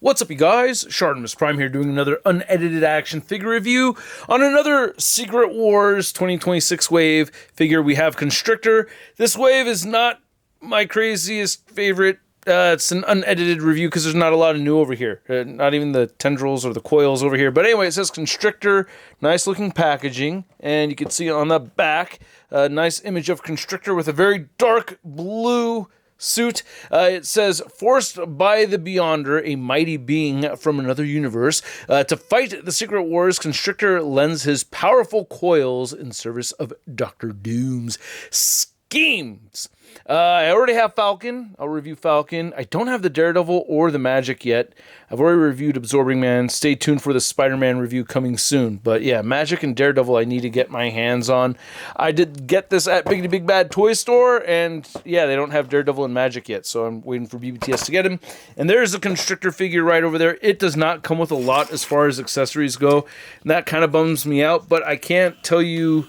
What's up, you guys? ShartimusPrime here doing another unedited action figure review on another Secret Wars 2026 wave figure. We have Constrictor. This wave is not my craziest favorite. It's an unedited review because there's not a lot of new over here. Not even the tendrils or the coils over here. But anyway, it says Constrictor. Nice looking packaging. And you can see on the back a nice image of Constrictor with a very dark blue suit. It says, forced by the Beyonder, a mighty being from another universe, to fight the Secret Wars, Constrictor lends his powerful coils in service of Dr. Doom's schemes. I already have Falcon. I'll review Falcon. I don't have the Daredevil or the Magic yet. I've already reviewed Absorbing Man. Stay tuned for the Spider-Man review coming soon. But yeah, Magic and Daredevil I need to get my hands on. I did get this at Biggity Big Bad Toy Store, and yeah, they don't have Daredevil and Magic yet, so I'm waiting for BBTS to get him. And there's the Constrictor figure right over there. It does not come with a lot as far as accessories go, and that kind of bums me out, but I can't tell you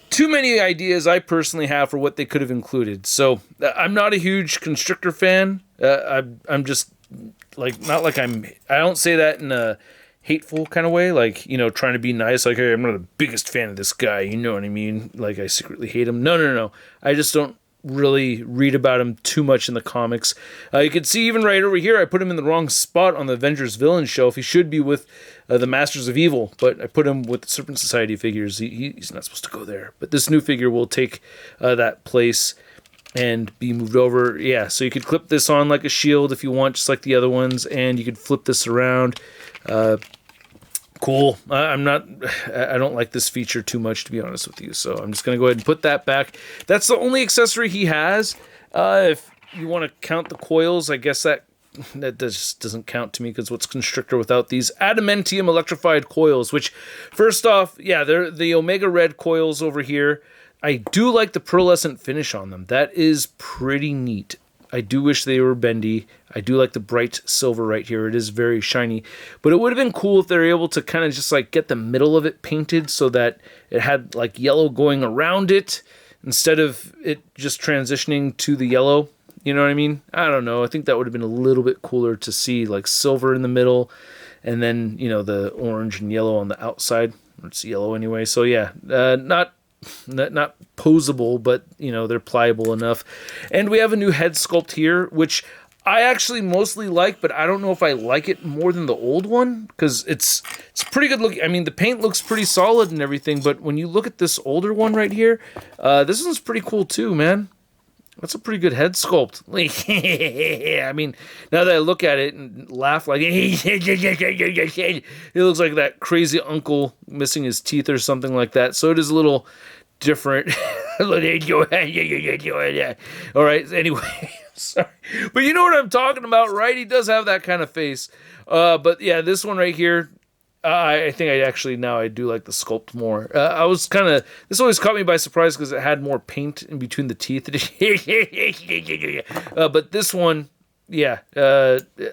too many ideas I personally have for what they could have included. So I'm not a huge Constrictor fan. I'm just like, not like I don't say that in a hateful kind of way, like, you know, trying to be nice, like, hey, I'm not the biggest fan of this guy, you know what I mean? Like, I secretly hate him. No. I just don't really read about him too much in the comics. You can see even right over here, I put him in the wrong spot on the Avengers villain shelf. He should be with the Masters of Evil, but I put him with the Serpent Society figures. He's not supposed to go there. But this new figure will take that place and be moved over. Yeah, so you could clip this on like a shield if you want, just like the other ones, and you could flip this around. Cool. I don't like this feature too much, to be honest with you, so I'm just going to go ahead and put that back. That's the only accessory he has. If you want to count the coils, I guess that just doesn't count to me, because what's Constrictor without these adamantium electrified coils, which, first off, yeah, they're the Omega Red coils over here. I do like the pearlescent finish on them. That is pretty neat. I do wish they were bendy. I do like the bright silver right here. It is very shiny. But it would have been cool if they were able to kind of just like get the middle of it painted so that it had like yellow going around it instead of it just transitioning to the yellow. You know what I mean? I don't know. I think that would have been a little bit cooler to see, like silver in the middle and then, you know, the orange and yellow on the outside. It's yellow anyway. So yeah, not posable, but, you know, they're pliable enough. And we have a new head sculpt here, which I actually mostly like, but I don't know if I like it more than the old one, because it's pretty good looking. I mean, the paint looks pretty solid and everything, but when you look at this older one right here, this one's pretty cool too, man. That's a pretty good head sculpt. I mean, now that I look at it and laugh like, it looks like that crazy uncle missing his teeth or something like that. So it is a little different. All right, anyway, sorry. But you know what I'm talking about, right? He does have that kind of face. But yeah, this one right here, I think I do like the sculpt more. This always caught me by surprise because it had more paint in between the teeth. But this one, yeah,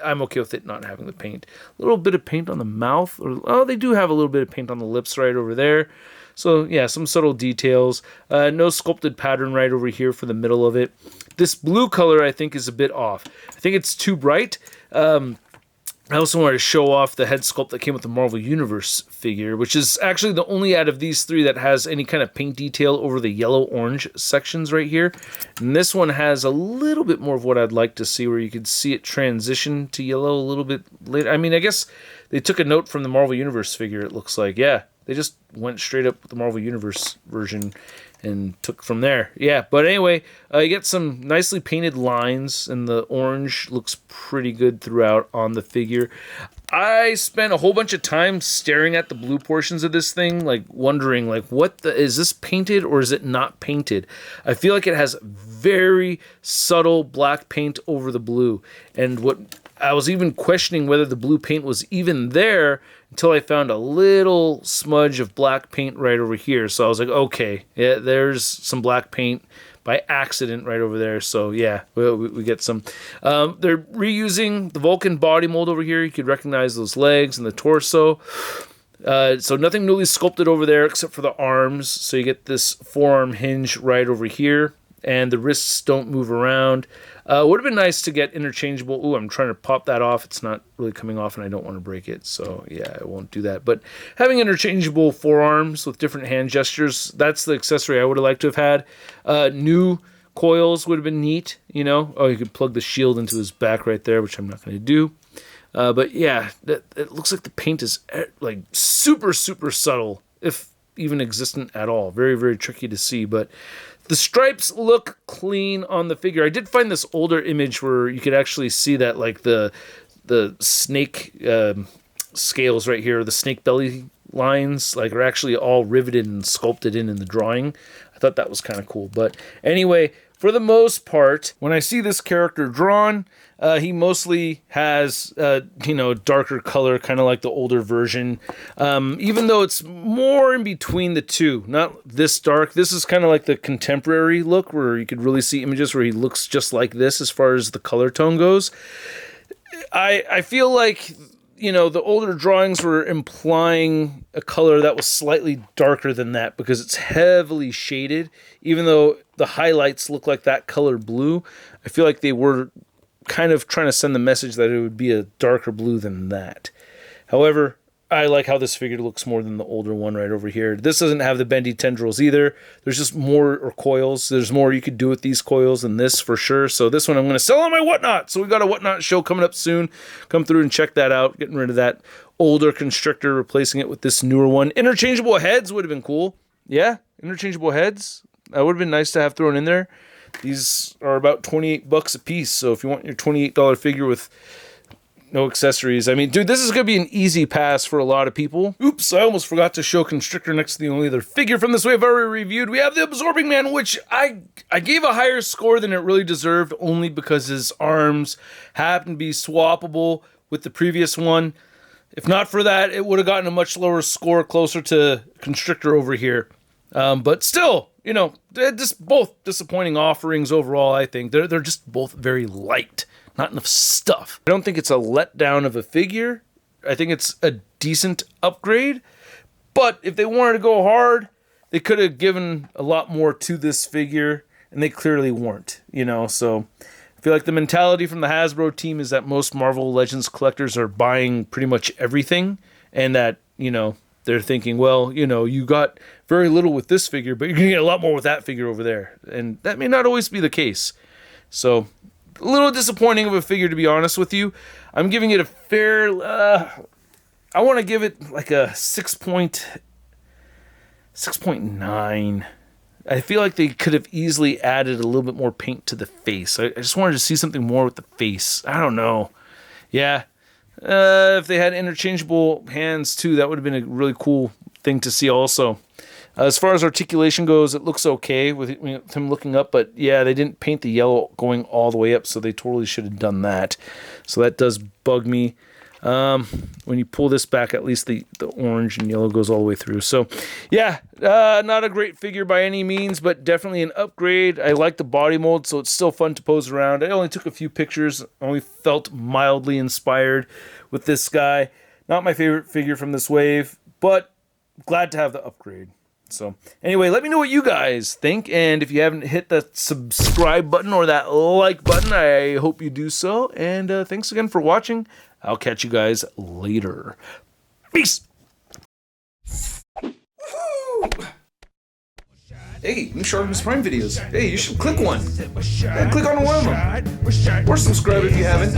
I'm okay with it not having the paint. A little bit of paint on the mouth. They do have a little bit of paint on the lips right over there. So yeah, some subtle details. No sculpted pattern right over here for the middle of it. This blue color I think is a bit off. I think it's too bright. I also wanted to show off the head sculpt that came with the Marvel Universe figure, which is actually the only out of these three that has any kind of paint detail over the yellow-orange sections right here. And this one has a little bit more of what I'd like to see, where you could see it transition to yellow a little bit later. I mean, I guess they took a note from the Marvel Universe figure, it looks like. Yeah, they just went straight up with the Marvel Universe version and took from there. Yeah, but anyway, you get some nicely painted lines, and the orange looks pretty good throughout on the figure. I spent a whole bunch of time staring at the blue portions of this thing, like wondering, like, is this painted or is it not painted? I feel like it has very subtle black paint over the blue, and I was even questioning whether the blue paint was even there until I found a little smudge of black paint right over here. So I was like, okay, yeah, there's some black paint by accident right over there. So yeah, we get some. They're reusing the Vulcan body mold over here. You could recognize those legs and the torso. So nothing newly sculpted over there except for the arms. So you get this forearm hinge right over here. and the wrists don't move around. Would have been nice to get interchangeable. Ooh, I'm trying to pop that off. It's not really coming off, and I don't want to break it. So, yeah, I won't do that. But having interchangeable forearms with different hand gestures, that's the accessory I would have liked to have had. New coils would have been neat, you know. Oh, you could plug the shield into his back right there, which I'm not going to do. But, yeah, it looks like the paint is, like, super, super subtle, if even existent at all. Very, very tricky to see, but the stripes look clean on the figure. I did find this older image where you could actually see that, like, the snake scales right here, the snake belly lines, like, are actually all riveted and sculpted in the drawing. I thought that was kind of cool. But anyway, for the most part, when I see this character drawn, he mostly has, you know, darker color, kind of like the older version. Even though it's more in between the two, not this dark. This is kind of like the contemporary look where you could really see images where he looks just like this as far as the color tone goes. I feel like, you know, the older drawings were implying a color that was slightly darker than that because it's heavily shaded. Even though the highlights look like that color blue, I feel like they were kind of trying to send the message that it would be a darker blue than that. However, I like how this figure looks more than the older one right over here. This doesn't have the bendy tendrils either. There's just more, or coils. There's more you could do with these coils than this for sure. So this one I'm going to sell on my Whatnot. So we got a Whatnot show coming up soon. Come through and check that out. Getting rid of that older Constrictor, replacing it with this newer one. Interchangeable heads would have been cool. Yeah, interchangeable heads. That would have been nice to have thrown in there. These are about 28 bucks a piece. So if you want your $28 figure with no accessories, I mean, dude, this is going to be an easy pass for a lot of people. Oops, I almost forgot to show Constrictor next to the only other figure from this wave I've already reviewed. We have the Absorbing Man, which I gave a higher score than it really deserved, only because his arms happen to be swappable with the previous one. If not for that, it would have gotten a much lower score, closer to Constrictor over here. But still, you know, they're just both disappointing offerings overall, I think. They're just both very light. Not enough stuff. I don't think it's a letdown of a figure. I think it's a decent upgrade. But if they wanted to go hard, they could have given a lot more to this figure, and they clearly weren't, you know. So I feel like the mentality from the Hasbro team is that most Marvel Legends collectors are buying pretty much everything, and that, you know, they're thinking, well, you know, you got very little with this figure, but you're going to get a lot more with that figure over there. And that may not always be the case. So a little disappointing of a figure, to be honest with you. I'm giving it a fair, I want to give it like a 6.9. I feel like they could have easily added a little bit more paint to the face. I just wanted to see something more with the face. I don't know. Yeah. If they had interchangeable hands too, that would have been a really cool thing to see also. As far as articulation goes, it looks okay with him looking up, but yeah, they didn't paint the yellow going all the way up, so they totally should have done that. So that does bug me. When you pull this back, at least the orange and yellow goes all the way through. So yeah, not a great figure by any means, but definitely an upgrade. I like the body mold, so it's still fun to pose around. I only took a few pictures, only felt mildly inspired with this guy. Not my favorite figure from this wave, but glad to have the upgrade. So anyway, let me know what you guys think, and if you haven't hit that subscribe button or that like button, I hope you do so. And thanks again for watching. I'll catch you guys later. Peace! Hey, new ShartimusPrime videos. Hey, you should click one. Yeah, click on one of them. Or subscribe if you haven't.